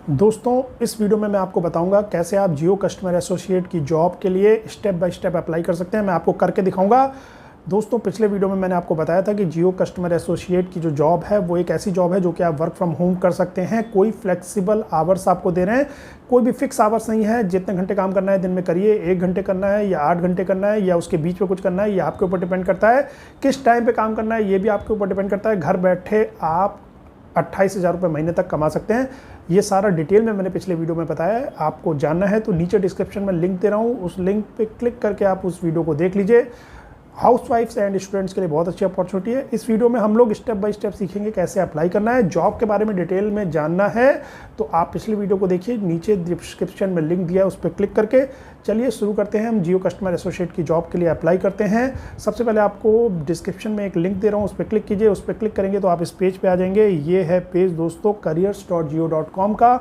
दोस्तों इस वीडियो में मैं आपको बताऊंगा कैसे आप जियो कस्टमर एसोसिएट की जॉब के लिए स्टेप बाय स्टेप अप्लाई कर सकते हैं। मैं आपको करके दिखाऊंगा। दोस्तों पिछले वीडियो में मैंने आपको बताया था कि जियो कस्टमर एसोसिएट की जो जॉब है वो एक ऐसी जॉब है जो कि आप वर्क फ्रॉम होम कर सकते हैं। कोई फ्लेक्सिबल आवर्स आपको दे रहे हैं, कोई भी फिक्स आवर्स नहीं है। जितने घंटे काम करना है दिन में करिए, 1 घंटे करना है या 8 घंटे करना है या उसके बीच में कुछ करना है, ये आपके ऊपर डिपेंड करता है। किस टाइम पे काम करना है ये भी आपके ऊपर डिपेंड करता है। घर बैठे आप 28,000 रुपये महीने तक कमा सकते हैं। ये सारा डिटेल में मैंने पिछले वीडियो में बताया है। आपको जानना है तो नीचे डिस्क्रिप्शन में लिंक दे रहा हूँ, उस लिंक पे क्लिक करके आप उस वीडियो को देख लीजिए। हाउसवाइफ्स एंड स्टूडेंट्स के लिए बहुत अच्छी अपॉर्चुनिटी है। इस वीडियो में हम लोग स्टेप बाय स्टेप सीखेंगे कैसे अप्लाई करना है। जॉब के बारे में डिटेल में जानना है तो आप पिछली वीडियो को देखिए, नीचे डिस्क्रिप्शन में लिंक दिया है, उस पर क्लिक करके चलिए शुरू करते हैं। हम जियो कस्टमर एसोसिएट की जॉब के लिए अप्लाई करते हैं। सबसे पहले आपको डिस्क्रिप्शन में एक लिंक दे रहा हूँ, उस पर क्लिक कीजिए। उस पर क्लिक करेंगे तो आप इस पेज पे आ जाएंगे। ये है पेज दोस्तों careers.jio.com का।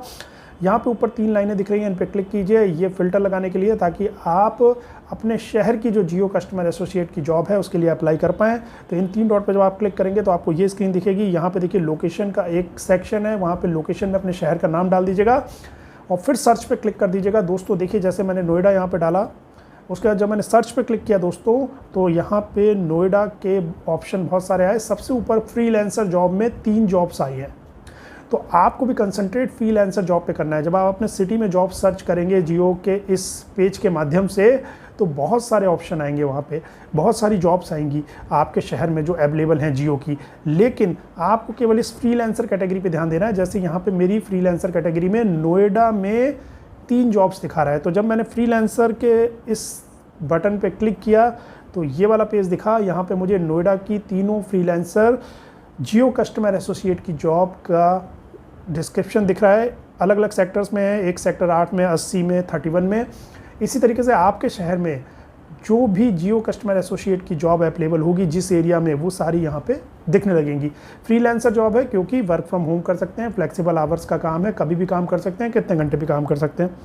यहाँ पे ऊपर 3 लाइनें दिख रही हैं, इन पे क्लिक कीजिए। ये फिल्टर लगाने के लिए, ताकि आप अपने शहर की जो जियो कस्टमर एसोसिएट की जॉब है उसके लिए अप्लाई कर पाएँ। तो इन 3 डॉट पे जब आप क्लिक करेंगे तो आपको ये स्क्रीन दिखेगी। यहाँ पे देखिए लोकेशन का एक सेक्शन है, वहाँ पे लोकेशन में अपने शहर का नाम डाल दीजिएगा और फिर सर्च पे क्लिक कर दीजिएगा। दोस्तों देखिए, जैसे मैंने नोएडा यहाँ पे डाला, उसके बाद जब मैंने सर्च पे क्लिक किया दोस्तों तो यहाँ पे नोएडा के ऑप्शन बहुत सारे आए। सबसे ऊपर फ्रीलांसर जॉब में 3 जॉब्स आई हैं। तो आपको भी कंसंट्रेट फ्रीलांसर जॉब पे करना है। जब आप अपने सिटी में जॉब सर्च करेंगे जियो के इस पेज के माध्यम से तो बहुत सारे ऑप्शन आएंगे, वहाँ पे बहुत सारी जॉब्स आएंगी आपके शहर में जो अवेलेबल हैं जियो की। लेकिन आपको केवल इस फ्रीलांसर कैटेगरी पे ध्यान देना है। जैसे यहाँ पे मेरी फ्रीलांसर कैटेगरी में नोएडा में 3 जॉब्स दिखा रहा है। तो जब मैंने फ्रीलांसर के इस बटन पे क्लिक किया तो ये वाला पेज दिखा। यहाँ पे मुझे नोएडा की तीनों फ्रीलांसर जियो कस्टमर एसोसिएट की जॉब का डिस्क्रिप्शन दिख रहा है। अलग अलग सेक्टर्स में है, एक सेक्टर 8 में, 80 में, 31 में। इसी तरीके से आपके शहर में जो भी जियो कस्टमर एसोसिएट की जॉब अवेलेबल होगी जिस एरिया में, वो सारी यहाँ पे दिखने लगेंगी। फ्रीलांसर जॉब है क्योंकि वर्क फ्रॉम होम कर सकते हैं, फ्लेक्सिबल आवर्स का काम है, कभी भी काम कर सकते हैं, कितने घंटे भी काम कर सकते हैं।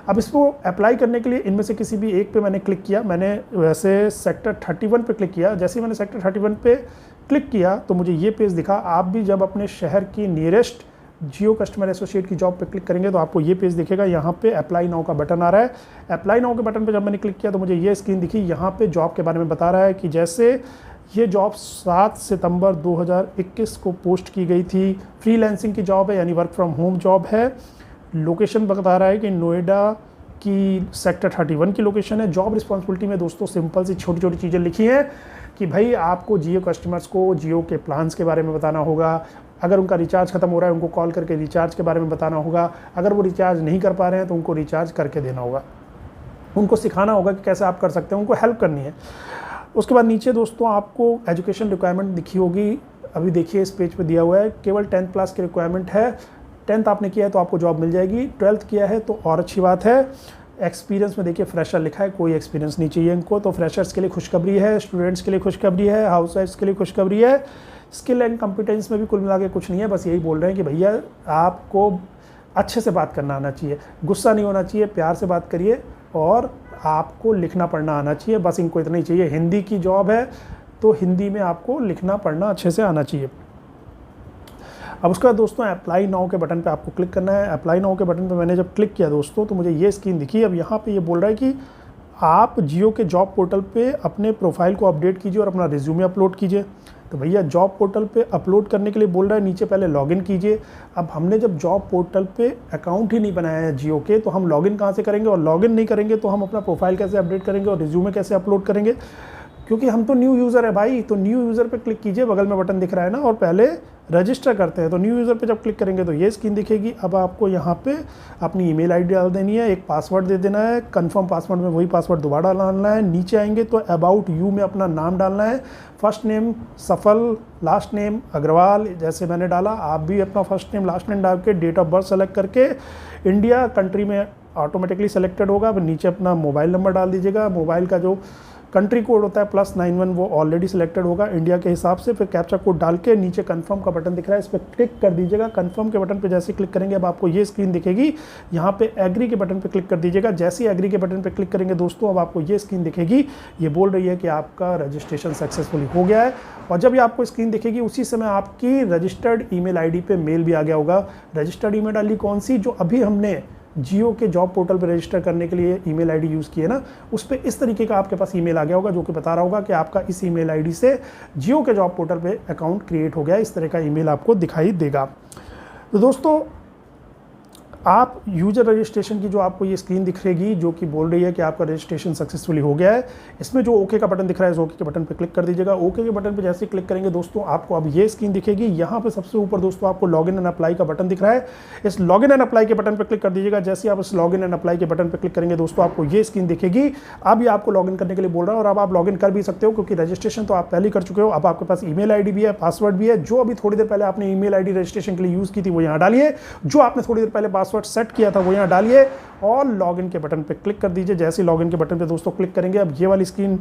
अब इसको अप्लाई करने के लिए इनमें से किसी भी एक पे मैंने क्लिक किया। मैंने वैसे सेक्टर 31 पे क्लिक किया। जैसे ही मैंने सेक्टर 31 पे क्लिक किया तो मुझे ये पेज दिखा। आप भी जब अपने शहर की नियरेस्ट जियो कस्टमर एसोसिएट की जॉब पे क्लिक करेंगे तो आपको ये पेज दिखेगा। यहाँ पे अप्लाई नाउ का बटन आ रहा है। अप्लाई नाउ के बटन पे जब मैंने क्लिक किया तो मुझे ये स्क्रीन दिखी। यहाँ पे जॉब के बारे में बता रहा है कि जैसे ये जॉब 7 सितंबर 2021 को पोस्ट की गई थी। फ्रीलांसिंग की जॉब है, यानी वर्क फ्रॉम होम जॉब है। लोकेशन बता रहा है कि नोएडा की सेक्टर 31 की लोकेशन है। जॉब रिस्पॉन्सिबिलिटी में दोस्तों सिंपल सी छोटी छोटी चीज़ें लिखी हैं कि भाई आपको जियो कस्टमर्स को जियो के प्लान्स के बारे में बताना होगा। अगर उनका रिचार्ज खत्म हो रहा है उनको कॉल करके रिचार्ज के बारे में बताना होगा। अगर वो रिचार्ज नहीं कर पा रहे हैं तो उनको रिचार्ज करके देना होगा। उनको सिखाना होगा कि कैसे आप कर सकते हैं, उनको हेल्प करनी है। उसके बाद नीचे दोस्तों आपको एजुकेशन रिक्वायरमेंट दिखी होगी। अभी देखिए इस पेज पे दिया हुआ है केवल 10th क्लास की रिक्वायरमेंट है। 10th आपने किया है तो आपको जॉब मिल जाएगी। 12th किया है तो और अच्छी बात है। एक्सपीरियंस में देखिए फ्रेशर लिखा है, कोई एक्सपीरियंस नहीं चाहिए इनको। तो फ्रेशर्स के लिए खुशखबरी है, स्टूडेंट्स के लिए खुशखबरी है, हाउसवाइफ्स के लिए खुशखबरी है। स्किल एंड कॉम्पिटेंस में भी कुल मिला के कुछ नहीं है, बस यही बोल रहे हैं कि भैया आपको अच्छे से बात करना आना चाहिए, गुस्सा नहीं होना चाहिए, प्यार से बात करिए और आपको लिखना पढ़ना आना चाहिए। बस इनको इतना ही चाहिए। हिंदी की जॉब है तो हिंदी में आपको लिखना पढ़ना अच्छे से आना चाहिए। अब उसके बाद दोस्तों अप्लाई नाउ के बटन पे आपको क्लिक करना है। अप्लाई नाउ के बटन पे मैंने जब क्लिक किया दोस्तों तो मुझे ये स्क्रीन दिखी। अब यहाँ पे ये बोल रहा है कि आप जियो के जॉब पोर्टल पे अपने प्रोफाइल को अपडेट कीजिए और अपना रिज्यूमे अपलोड कीजिए। तो भैया जॉब पोर्टल पे अपलोड करने के लिए बोल रहा है नीचे पहले लॉगिन कीजिए। अब हमने जब जॉब पोर्टल पे अकाउंट ही नहीं बनाया है जियो के तो हम लॉगिन कहाँ से करेंगे, और लॉगिन नहीं करेंगे तो हम अपना प्रोफाइल कैसे अपडेट करेंगे और रिज्यूमे कैसे अपलोड करेंगे, क्योंकि हम तो न्यू यूज़र है भाई। तो न्यू यूज़र पे क्लिक कीजिए, बगल में बटन दिख रहा है ना, और पहले रजिस्टर करते हैं। तो न्यू यूज़र पे जब क्लिक करेंगे तो ये स्क्रीन दिखेगी। अब आपको यहाँ पे अपनी ईमेल आईडी डाल देनी है, एक पासवर्ड दे देना है। कंफर्म पासवर्ड में वही पासवर्ड दोबारा डालना है। नीचे आएंगे तो अबाउट यू में अपना नाम डालना है। फर्स्ट नेम सफल, लास्ट नेम अग्रवाल, जैसे मैंने डाला आप भी अपना फर्स्ट नेम लास्ट नेम डाल के डेट ऑफ बर्थ सेलेक्ट करके इंडिया कंट्री में ऑटोमेटिकली सेलेक्टेड होगा। अब नीचे अपना मोबाइल नंबर डाल दीजिएगा। मोबाइल का जो कंट्री कोड होता है +91, वो ऑलरेडी सिलेक्टेड होगा इंडिया के हिसाब से। फिर कैप्चा कोड डाल के नीचे कंफर्म का बटन दिख रहा है, इस पर क्लिक कर दीजिएगा। कंफर्म के बटन पे जैसे क्लिक करेंगे अब आपको ये स्क्रीन दिखेगी। यहाँ पे एग्री के बटन पे क्लिक कर दीजिएगा। जैसे ही एग्री के बटन पे क्लिक करेंगे दोस्तों अब आपको ये स्क्रीन दिखेगी, ये बोल रही है कि आपका रजिस्ट्रेशन सक्सेसफुली हो गया है। और जब ये आपको स्क्रीन दिखेगी उसी समय आपकी रजिस्टर्ड ईमेल आईडी पे मेल भी आ गया होगा। रजिस्टर्ड ईमेल आईडी कौन सी, जो अभी हमने जियो के जॉब पोर्टल पर रजिस्टर करने के लिए ईमेल आईडी यूज़ की है ना, उस पर इस तरीके का आपके पास ईमेल आ गया होगा जो कि बता रहा होगा कि आपका इस ईमेल आईडी से जियो के जॉब पोर्टल पे अकाउंट क्रिएट हो गया। इस तरह का ईमेल आपको दिखाई देगा। तो दोस्तों आप यूजर रजिस्ट्रेशन की जो आपको ये स्क्रीन दिख रहेगी जो कि बोल रही है कि आपका रजिस्ट्रेशन सक्सेसफुली हो गया है, इसमें जो ओके का बटन दिख रहा है इस ओके के बटन पे क्लिक कर दीजिएगा। ओके के बटन पे जैसे क्लिक करेंगे दोस्तों आपको अब ये स्क्रीन दिखेगी। यहाँ पे सबसे ऊपर दोस्तों आपको लॉगिन एंड अप्लाई का बटन दिख रहा है, इस लॉगिन एंड अप्लाई के बटन पर क्लिक कर दीजिएगा। जैसे आप इस लॉगिन एंड अप्लाई के बटन पर क्लिक करेंगे दोस्तों आपको ये स्क्रीन दिखेगी। अब ये आपको लॉगिन करने के लिए बोल रहा है और अब आप लॉगिन कर भी सकते हो क्योंकि रजिस्ट्रेशन तो आप पहले कर चुके हो। अब आपके पास ईमेल आईडी भी है, पासवर्ड भी है। जो अभी थोड़ी देर पहले आपने ईमेल आईडी रजिस्ट्रेशन के लिए यूज़ की थी वो यहाँ डालिए, जो आपने थोड़ी देर पहले पासवर्ड सेट किया था वो यहाँ डालिए और लॉगिन के बटन पे क्लिक कर दीजिए। जैसे लॉगिन के बटन पे दोस्तों क्लिक करेंगे अब ये वाली स्क्रीन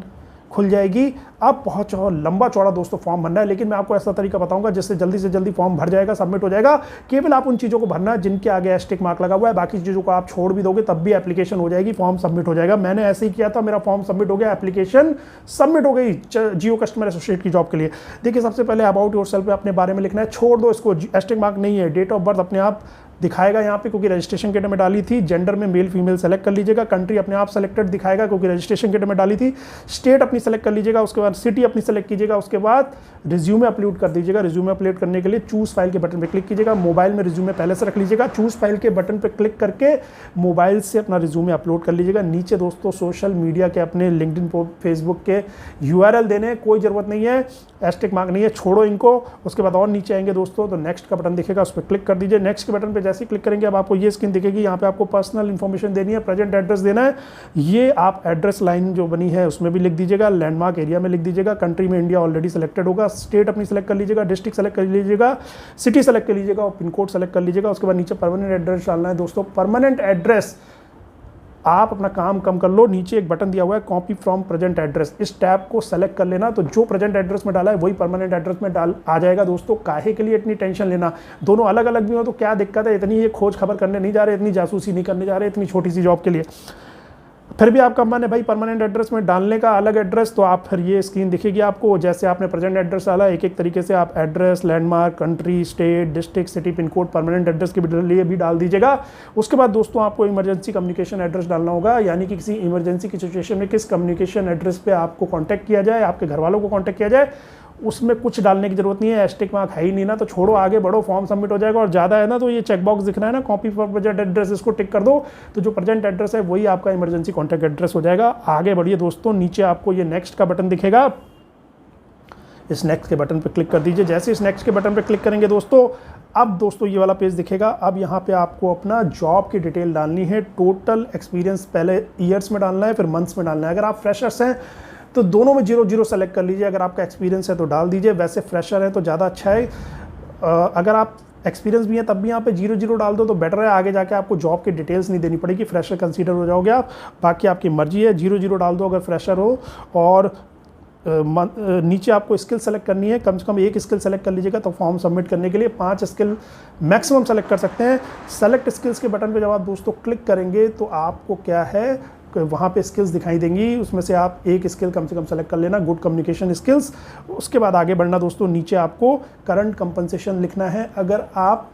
खुल जाएगी। अब बहुत लंबा चौड़ा दोस्तों फॉर्म भरना है, लेकिन मैं आपको ऐसा तरीका बताऊंगा जिससे जल्दी से जल्दी फॉर्म भर जाएगा, सबमिट हो जाएगा। केवल आप उन चीज़ों को भरना है जिनके आगे एस्टिक मार्क लगा हुआ है, बाकी चीज़ों को आप छोड़ भी दोगे तब भी एप्लीकेशन हो जाएगी, फॉर्म सबमिट हो जाएगा। मैंने ऐसे ही किया था, मेरा फॉर्म सबमिट हो गया, एप्लीकेशन सबमिट हो गई जियो कस्टमर एसोसिएट की जॉब के लिए। देखिए सबसे पहले अबाउट योरसेल्फ पे अपने बारे में लिखना है, छोड़ दो इसको, एस्टिक मार्क नहीं है। डेट ऑफ बर्थ अपने आप दिखाएगा यहाँ पे क्योंकि रजिस्ट्रेशन के में डाली थी। जेंडर में मेल फीमेल सेलेक्ट कर लीजिएगा। कंट्री अपने आप सेलेक्टेड दिखाएगा क्योंकि रजिस्ट्रेशन के में डाली थी। स्टेट अपनी सेलेक्ट कर लीजिएगा, उसके बाद सिटी अपनी सेलेक्ट कीजिएगा। उसके बाद रिज्यूमे अपलोड कर दीजिएगा। रिज्यूमे अपलोड करने के लिए चूज फाइल के बटन पे क्लिक कीजिएगा। मोबाइल में रिज्यूमे पहले से रख लीजिएगा, चूज फाइल के बटन पे क्लिक करके मोबाइल से अपना रिज्यूमे अपलोड कर लीजिएगा। नीचे दोस्तों सोशल मीडिया के अपने लिंक्डइन फेसबुक के URL देने, कोई ज़रूरत नहीं है, एस्टिक मार्क नहीं है, छोड़ो इनको। उसके बाद और नीचे आएंगे दोस्तों तो नेक्स्ट का बटन दिखेगा, उस पर क्लिक कर दीजिए। नेक्स्ट के बटन पे जैसे क्लिक करेंगे अब आपको ये स्क्रीन दिखेगी। यहाँ पे आपको पर्सनल इन्फॉर्मेशन देनी है, प्रेजेंट एड्रेस देना है। ये आप एड्रेस लाइन जो बनी है उसमें भी लिख दीजिएगा, लैंडमार्क एरिया में लिख दीजिएगा। कंट्री में इंडिया ऑलरेडी सिलेक्टेड होगा। स्टेट अपनी सेलेक्ट कर लीजिएगा, डिस्ट्रिक्ट सेलेक्ट कर लीजिएगा, सिटी सेलेक्ट कर लीजिएगा और पिन कोड सेलेक्ट कर लीजिएगा। उसके बाद नीचे परमानेंट एड्रेस डालना है दोस्तों। परमानेंट एड्रेस आप अपना काम कम कर लो, नीचे एक बटन दिया हुआ है कॉपी फ्रॉम प्रेजेंट एड्रेस, इस टैब को सेलेक्ट कर लेना। तो जो प्रेजेंट एड्रेस में डाला है वही परमानेंट एड्रेस में डाल आ जाएगा दोस्तों। काहे के लिए इतनी टेंशन लेना, दोनों अलग अलग भी हो तो क्या दिक्कत है, इतनी ये खोज खबर करने नहीं जा रहे, इतनी जासूसी नहीं करने जा रहे इतनी छोटी सी जॉब के लिए। फिर भी आपका मन है भाई परमानेंट एड्रेस में डालने का अलग एड्रेस, तो आप फिर ये स्क्रीन दिखेगी आपको। जैसे आपने प्रेजेंट एड्रेस डाला एक एक तरीके से आप address, landmark, country, state, district, city, pin code, permanent address के लिए भी डाल दीजिएगा। उसके बाद दोस्तों आपको इमरजेंसी कम्युनिकेशन एड्रेस डालना होगा, यानी कि किसी इमरजेंसी की सिचुएशन में किस कम्युनिकेशन एड्रेस पे आपको कॉन्टैक्ट किया जाए, आपके घर वालों को कॉन्टैक्ट किया जाए। उसमें कुछ डालने की जरूरत नहीं है, एस्टिक मार्क है ही नहीं ना, तो छोड़ो आगे बढ़ो, फॉर्म सबमिट हो जाएगा। और ज़्यादा है ना तो ये चेकबॉक्स दिख रहा है ना कॉपी फॉर प्रेजेंट एड्रेस, इसको टिक कर दो तो जो प्रेजेंट एड्रेस है वही आपका इमरजेंसी कॉन्टैक्ट एड्रेस हो जाएगा। आगे बढ़िए दोस्तों, नीचे आपको ये नेक्स्ट का बटन दिखेगा, इस नेक्स्ट के बटन पर क्लिक कर दीजिए। जैसे इस नेक्स्ट के बटन पर क्लिक करेंगे दोस्तों अब दोस्तों ये वाला पेज दिखेगा। अब यहाँ पे आपको अपना जॉब की डिटेल डालनी है, टोटल एक्सपीरियंस पहले ईयर्स में डालना है फिर मंथ्स में डालना है। अगर आप फ्रेशर्स हैं तो दोनों में 0 सेलेक्ट कर लीजिए, अगर आपका एक्सपीरियंस है तो डाल दीजिए, वैसे फ्रेशर है तो ज़्यादा अच्छा है। अगर आप एक्सपीरियंस भी है तब भी यहाँ पे 0 डाल दो तो बेटर है, आगे जाके आपको जॉब की डिटेल्स नहीं देनी पड़ेगी, फ्रेशर कंसीडर हो जाओगे आप। बाकी आपकी मर्जी है, 0 डाल दो अगर फ्रेशर हो। और नीचे आपको स्किल सेलेक्ट करनी है, कम से कम एक स्किल सेलेक्ट कर लीजिएगा तो फॉर्म सबमिट करने के लिए 5 स्किल मैक्सिमम सेलेक्ट कर सकते हैं। सेलेक्ट स्किल्स के बटन पे जब आप दोस्तों क्लिक करेंगे तो आपको क्या है वहाँ पे स्किल्स दिखाई देंगी, उसमें से आप एक स्किल कम से कम सेलेक्ट कर लेना, गुड कम्युनिकेशन स्किल्स। उसके बाद आगे बढ़ना दोस्तों, नीचे आपको करंट कंपनसेशन लिखना है। अगर आप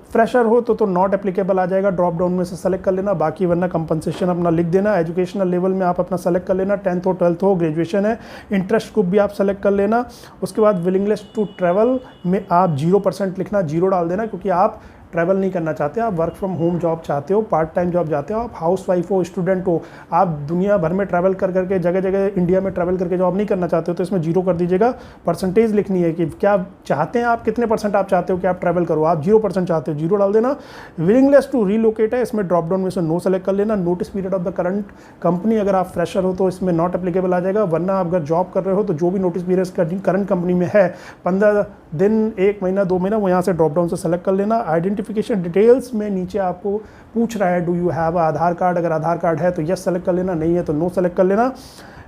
फ्रेशर हो तो नॉट एप्लीकेबल आ जाएगा, ड्रॉप डाउन में से सेलेक्ट कर लेना, बाकी वरना कंपनसेशन अपना लिख देना। एजुकेशनल लेवल में आप अपना सेलेक्ट कर लेना, 10th हो 12th हो, ग्रेजुएशन है। इंटरेस्ट ग्रुप भी आप सेलेक्ट कर लेना। उसके बाद विलिंगनेस टू ट्रैवल में आप 0% लिखना, 0 डाल देना क्योंकि आप ट्रैवल नहीं करना चाहते, आप वर्क फ्रॉम होम जॉब चाहते हो, पार्ट टाइम जॉब चाहते हो, आप हाउस वाइफ हो, स्टूडेंट हो, आप दुनिया भर में ट्रैवल कर करके जगह जगह इंडिया में ट्रैवल करके जॉब नहीं करना चाहते हो, तो इसमें 0 कर दीजिएगा। परसेंटेज लिखनी है कि क्या चाहते हैं आप, कितने % आप चाहते हो कि आप ट्रैवल करो, आप 0% चाहते हो 0 डाल देना। विलिंगनेस टू रीलोकेट है, इसमें ड्रॉप डाउन में से नो सेलेक्ट कर लेना। Notice period of the current company, अगर आप फ्रेशर हो तो इसमें नॉट एप्लीकेबल आ जाएगा, वरना आप अगर जॉब कर रहे हो तो जो भी नोटिस पीरियड करंट कंपनी में है 15 दिन, 1 महीना, 2 महीना, वो यहाँ से ड्रॉप डाउन से सेलेक्ट कर लेना। आइडेंटिफिकेशन डिटेल्स में नीचे आपको पूछ रहा है do you have Aadhaar card, अगर आधार कार्ड है तो यस सेलेक्ट कर लेना, नहीं है तो नो सेलेक्ट कर लेना।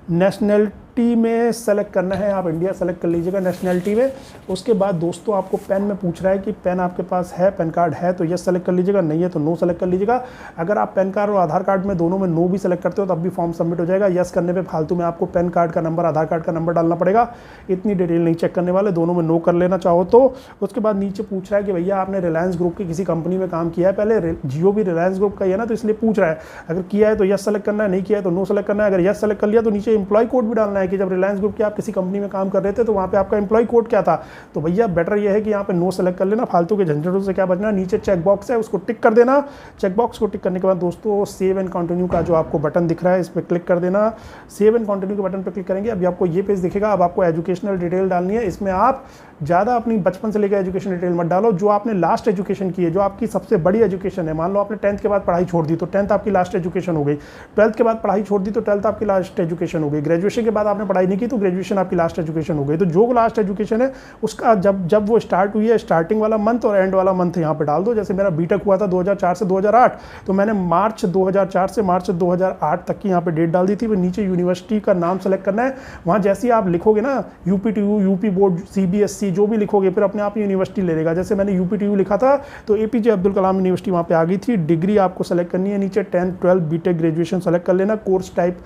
नेशनलिटी में सेलेक्ट करना है, आप इंडिया सेलेक्ट कर लीजिएगा नेशनलिटी में। उसके बाद दोस्तों आपको पेन में पूछ रहा है कि पेन आपके पास है, पैन कार्ड है तो यस सेलेक्ट कर लीजिएगा, नहीं है तो नो सेलेक्ट कर लीजिएगा। अगर आप पैन कार्ड और आधार कार्ड में दोनों में नो भी सेलेक्ट करते हो तब भी फॉर्म सबमिट हो जाएगा। यस करने पे फालतू में आपको पैन कार्ड का नंबर, आधार कार्ड का नंबर डालना पड़ेगा, इतनी डिटेल नहीं चेक करने वाले, दोनों में नो कर लेना चाहो तो। उसके बाद नीचे पूछ रहा है कि भैया आपने रिलायंस ग्रुप की किसी कंपनी में काम किया है पहले, जियो भी रिलायंस ग्रुप का ही है ना, तो इसलिए पूछ रहा है। अगर किया है तो यस सेलेक्ट करना है, नहीं किया है तो नो सेलेक्ट करना है। अगर यस सेलेक्ट कर लिया तो नीचे एम्प्लॉय कोड भी डालना है कि जब रिलायंस ग्रुप की आप किसी कंपनी में काम कर रहे थे तो वहाँ पे आपका एम्प्लॉय कोड क्या था। तो भैया बेटर ये है कि यहाँ पे नो सेलेक्ट कर लेना, फालतू के झंझटों से क्या बचना। नीचे चेक बॉक्स है उसको टिक कर देना। चेक बॉक्स को टिक करने के बाद दोस्तों सेव एंड कंटिन्यू का जो आपको बटन दिख रहा है इस पर क्लिक कर देना। सेव एंड कंटिन्यू के बटन पर क्लिक करेंगे, अभी आपको ये पेज दिखेगा। अब आपको एजुकेशनल डिटेल डालनी है, इसमें आप ज़्यादा अपनी बचपन से लेकर एजुकेशन डिटेल मत डालो, जो आपने लास्ट एजुकेशन की है, जो आपकी सबसे बड़ी एजुकेशन है। मान लो आपने 10th के बाद पढ़ाई छोड़ दी तो 10th आपकी लास्ट एजुकेशन हो गई, 12th के बाद पढ़ाई छोड़ दी तो 12th आपकी लास्ट एजुकेशन हो गई, ग्रेजुएशन के बाद आपने पढ़ाई नहीं की तो ग्रेजुएशन आपकी लास्ट एजुकेशन हो गई। तो जो लास्ट एजुकेशन है उसका जब वो स्टार्ट हुई है, स्टार्टिंग वाला मंथ और एंड वाला मंथ यहाँ पे डाल दो। जैसे मेरा बीटेक हुआ था 2004 से 2008, तो मैंने मार्च 2004 से मार्च 2008 तक की यहाँ पे डेट डाल दी थी। फिर नीचे यूनिवर्सिटी का नाम सेलेक्ट करना है, वहाँ जैसे ही आप लिखोगे ना UPTU, यूपी बोर्ड, CBSE जो भी लिखोगे फिर अपने आप यूनिवर्सिटी ले लेगा। जैसे मैंने UPTU लिखा था तो APJ अब्दुल कलाम यूनिवर्सिटी वहाँ पे आ गई थी। डिग्री आपको सेलेक्ट करनी है, नीचे 10th 12th BTech graduation select कर लेना। कोर्स टाइप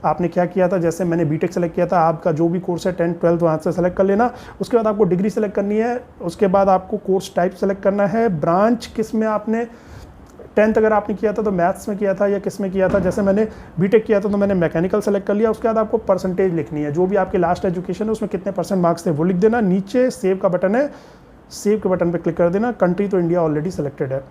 आपने क्या किया था, जैसे मैंने बीटेक सेलेक्ट किया था, आपका जो भी कोर्स है 10th 12th वहाँ से सेलेक्ट कर लेना। उसके बाद आपको डिग्री सेलेक्ट करनी है, उसके बाद आपको कोर्स टाइप सेलेक्ट करना है, ब्रांच किस में आपने 10th अगर आपने किया था तो मैथ्स में किया था या किस में किया था। जैसे मैंने बीटेक किया था तो मैंने मैकेनिकल सेलेक्ट कर लिया। उसके बाद आपको परसेंटेज लिखनी है, जो भी आपकी लास्ट एजुकेशन है उसमें कितने % मार्क्स थे वो लिख देना। नीचे सेव का बटन है, सेव के बटन पे क्लिक कर देना। कंट्री तो इंडिया ऑलरेडी सेलेक्टेड है।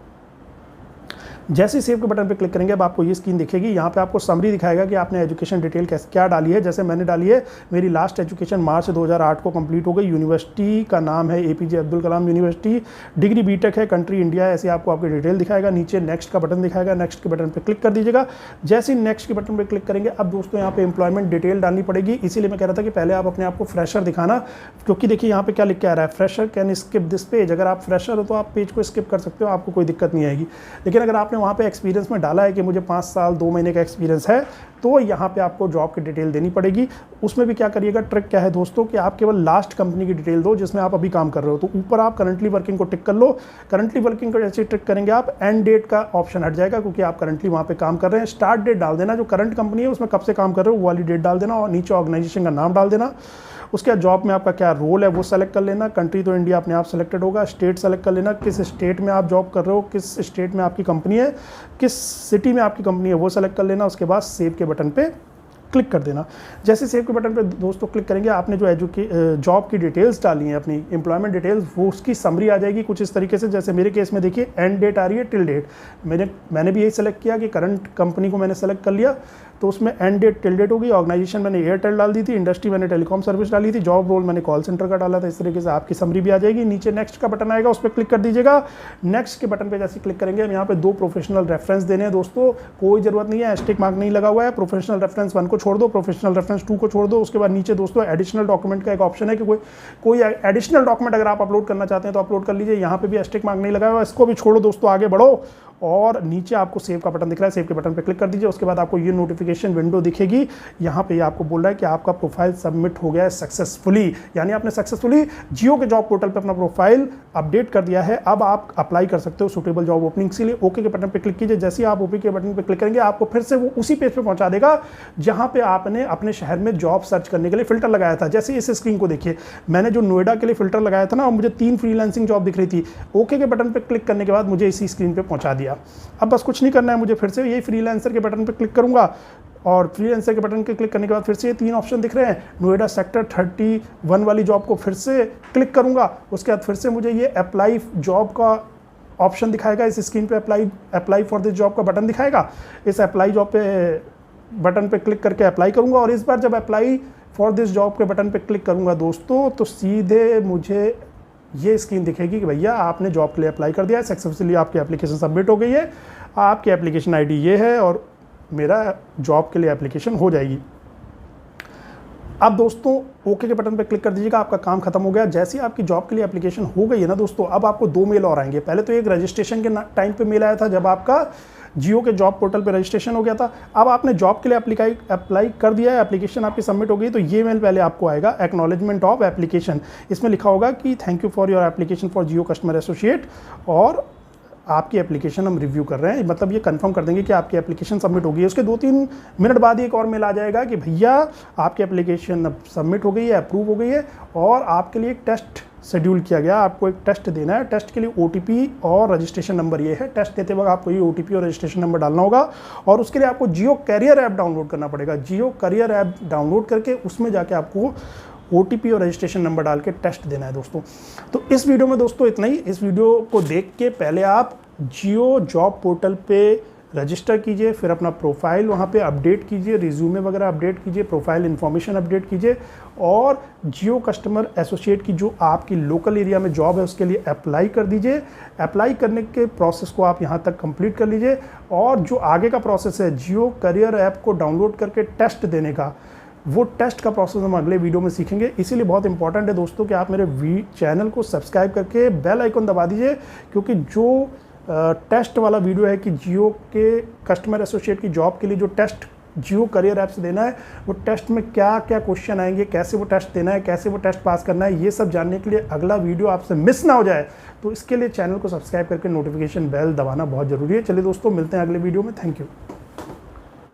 जैसे ही सेव के बटन पे क्लिक करेंगे अब आपको ये स्क्रीन दिखेगी। यहाँ पे आपको समरी दिखाएगा कि आपने एजुकेशन डिटेल क्या डाली है। जैसे मैंने डाली है, मेरी लास्ट एजुकेशन मार्च 2008 को कंप्लीट हो गई। यूनिवर्सिटी का नाम है APJ Abdul Kalam university, degree BTech है, कंट्री इंडिया है। ऐसे आपको आपकी डिटेल दिखाएगा। नीचे नेक्स्ट का बटन दिखाएगा, नेक्स्ट के बटन पर क्लिक कर दीजिएगा। जैसे ही नेक्स्ट के बटन पर क्लिक करेंगे अब दोस्तों यहाँ पे एम्प्लॉयमेंट डिटेल डालनी पड़ेगी। इसीलिए मैं कह रहा था कि पहले आप अपने आप को फ्रेशर दिखाना, क्योंकि देखिए यहाँ पे क्या लिख के आ रहा है, fresher can skip this page. अगर आप फ्रेशर हो तो आप पेज को स्किप कर सकते हो, आपको कोई दिक्कत नहीं आएगी। लेकिन अगर आपने वहाँ पे एक्सपीरियंस डाला है कि मुझे 5 साल 2 महीने का एक्सपीरियंस है तो यहाँ पे आपको जॉब की डिटेल देनी पड़ेगी। उसमें भी क्या करिएगा, ट्रिक क्या है दोस्तों कि आप केवल लास्ट कंपनी की डिटेल दो जिसमें आप अभी काम कर रहे हो। तो ऊपर आप करंटली वर्किंग को टिक कर लो। करंटली वर्किंग को जैसे टिक करेंगे आप एंड डेट का ऑप्शन हट जाएगा, क्योंकि आप करंटली वहाँ पे काम कर रहे हैं। स्टार्ट डेट डाल देना, जो करंट कंपनी है उसमें कब से काम कर रहे हो वो वाली डेट डाल देना और नीचे ऑर्गेनाइजेशन का नाम डाल देना। उसके बाद जॉब में आपका क्या रोल है वो सेलेक्ट कर लेना। कंट्री तो इंडिया अपने आप सेलेक्टेड होगा। स्टेट सेलेक्ट कर लेना, किस स्टेट में आप जॉब कर रहे हो, किस स्टेट में आपकी कंपनी है, किस सिटी में आपकी कंपनी है वो सेलेक्ट कर लेना। उसके बाद सेव के बटन पे क्लिक कर देना। जैसे सेव के बटन पे दोस्तों क्लिक करेंगे, आपने जो जॉब की डिटेल्स डाली हैं, अपनी एम्प्लॉयमेंट डिटेल्स, वो उसकी समरी आ जाएगी कुछ इस तरीके से। जैसे मेरे केस में देखिए एंड डेट आ रही है टिल डेट। मैंने भी यही सेलेक्ट किया कि करंट कंपनी को मैंने सेलेक्ट कर लिया तो उसमें एंड डेट टिल डेट होगी। ऑर्गेनाइजेशन मैंने एयरटेल डाल दी थी, इंडस्ट्री मैंने टेलीकॉम सर्विस डाली थी, जॉब रोल मैंने कॉल सेंटर का डाला था। इस तरीके से आपकी समरी भी आ जाएगी। नीचे नेक्स्ट का बटन आएगा, उस पर क्लिक कर दीजिएगा। नेक्स्ट के बटन पे जैसे क्लिक करेंगे, हम यहाँ पे 2 प्रोफेशनल रेफरेंस देने हैं दोस्तों। कोई जरूरत नहीं है, एस्टेरिक मार्क नहीं लगा हुआ है। प्रोफेशनल रेफरेंस 1 को छोड़ दो, प्रोफेशनल रेफरेंस 2 को छोड़ दो। उसके बाद नीचे दोस्तों एडिशनल डॉक्यूमेंट का एक ऑप्शन है कि कोई एडिशनल डॉक्यूमेंट अगर आप अपलोड करना चाहते हैं तो अपलोड कर लीजिए। यहाँ पे भी एस्टेरिक मार्क नहीं लगा हुआ है, इसको भी छोड़ो दोस्तों, आगे बढ़ो। और नीचे आपको सेव का बटन दिख रहा है, सेव के बटन पे क्लिक कर दीजिए। उसके बाद आपको ये नोटिफिकेशन विंडो दिखेगी। यहाँ पे आपको बोल रहा है कि आपका प्रोफाइल सबमिट हो गया है सक्सेसफुली, यानी आपने सक्सेसफुली जियो के जॉब पोर्टल पे अपना प्रोफाइल अपडेट कर दिया है। अब आप अप्लाई कर सकते हो सूटेबल जॉब ओपनिंग्स के लिए। ओके के बटन पे क्लिक कीजिए। जैसे ही आप ओके के बटन पे क्लिक करेंगे आपको फिर से वो उसी पेज पे पहुंचा देगा जहाँ पे आपने अपने शहर में जॉब सर्च करने के लिए फिल्टर लगाया था। जैसे इस स्क्रीन को देखिए, मैंने जो नोएडा के लिए फिल्टर लगाया था ना, और मुझे 3 फ्रीलांसिंग जॉब दिख रही थी। ओके के बटन पे क्लिक करने के बाद मुझे इसी स्क्रीन पे पहुंचा दिया। अब बस कुछ नहीं करना है मुझे, फिर से यही फ्रीलांसर के बटन पे क्लिक करूंगा और फ्रीलांसर के बटन पे क्लिक करने के बाद फिर से ये 3 ऑप्शन दिख रहे हैं। नोएडा सेक्टर 31 वाली जॉब को फिर से क्लिक करूंगा। उसके बाद फिर से मुझे ये अप्लाई जॉब का ऑप्शन दिखाएगा। इस स्क्रीन पे अप्लाई फॉर दिस जॉब का बटन दिखाएगा। इस अप्लाई जॉब पे बटन पे क्लिक करके अप्लाई करूंगा। और इस बार जब अप्लाई फॉर दिस जॉब के बटन पे क्लिक करूंगा दोस्तों, तो सीधे मुझे ये स्क्रीन दिखेगी कि भैया आपने जॉब के लिए अप्लाई कर दिया है, सक्सेसफुली आपकी एप्लीकेशन सबमिट हो गई है। आपकी एप्लीकेशन आईडी ये है और मेरा जॉब के लिए एप्लीकेशन हो जाएगी। अब दोस्तों ओके के बटन पर क्लिक कर दीजिएगा, आपका काम खत्म हो गया। जैसे ही आपकी जॉब के लिए एप्लीकेशन हो गई है ना दोस्तों, अब आपको 2 मेल और आएंगे। पहले तो एक रजिस्ट्रेशन के टाइम पे मेल आया था जब आपका जियो के जॉब पोर्टल पे रजिस्ट्रेशन हो गया था। अब आपने जॉब के लिए अप्लाई कर दिया है, एप्लीकेशन आपकी सबमिट हो गई, तो ये मेल पहले आपको आएगा, एक्नॉलेजमेंट ऑफ एप्लीकेशन। इसमें लिखा होगा कि thank you for your application for Jio customer associate, और आपकी एप्लीकेशन हम रिव्यू कर रहे हैं, मतलब ये कंफर्म कर देंगे कि आपकी एप्लीकेशन सबमिट हो गई है। उसके 2-3 मिनट बाद एक और मेल आ जाएगा कि भैया आपकी एप्लीकेशन अब सबमिट हो गई है, अप्रूव हो गई है, और आपके लिए एक टेस्ट शेड्यूल किया गया, आपको एक टेस्ट देना है। टेस्ट के लिए OTP और रजिस्ट्रेशन नंबर ये है। टेस्ट देते वक्त आपको ये OTP और रजिस्ट्रेशन नंबर डालना होगा, और उसके लिए आपको जियो कैरियर ऐप डाउनलोड करना पड़ेगा। जियो कैरियर ऐप डाउनलोड करके उसमें जाके आपको OTP और रजिस्ट्रेशन नंबर डाल के टेस्ट देना है दोस्तों। तो इस वीडियो में दोस्तों इतना ही। इस वीडियो को देख के पहले आप जियो जॉब पोर्टल पे रजिस्टर कीजिए, फिर अपना प्रोफाइल वहाँ पे अपडेट कीजिए, रिज्यूमे वगैरह अपडेट कीजिए, प्रोफाइल इन्फॉर्मेशन अपडेट कीजिए, और जियो कस्टमर एसोसिएट की जो आपकी लोकल एरिया में जॉब है उसके लिए अप्लाई कर दीजिए। अप्लाई करने के प्रोसेस को आप यहाँ तक कंप्लीट कर लीजिए, और जो आगे का प्रोसेस है जियो करियर ऐप को डाउनलोड करके टेस्ट देने का, वो टेस्ट का प्रोसेस हम अगले वीडियो में सीखेंगे। इसीलिए बहुत इंपॉर्टेंट है दोस्तों कि आप मेरे चैनल को सब्सक्राइब करके बेल आइकन दबा दीजिए, क्योंकि जो टेस्ट वाला वीडियो है कि जियो के कस्टमर एसोसिएट की जॉब के लिए जो टेस्ट जियो करियर ऐप से देना है, वो टेस्ट में क्या क्या क्वेश्चन आएंगे, कैसे वो टेस्ट देना है, कैसे वो टेस्ट पास करना है, ये सब जानने के लिए अगला वीडियो आपसे मिस ना हो जाए, तो इसके लिए चैनल को सब्सक्राइब करके नोटिफिकेशन बेल दबाना बहुत ज़रूरी है। चलिए दोस्तों, मिलते हैं अगले वीडियो में। Thank you.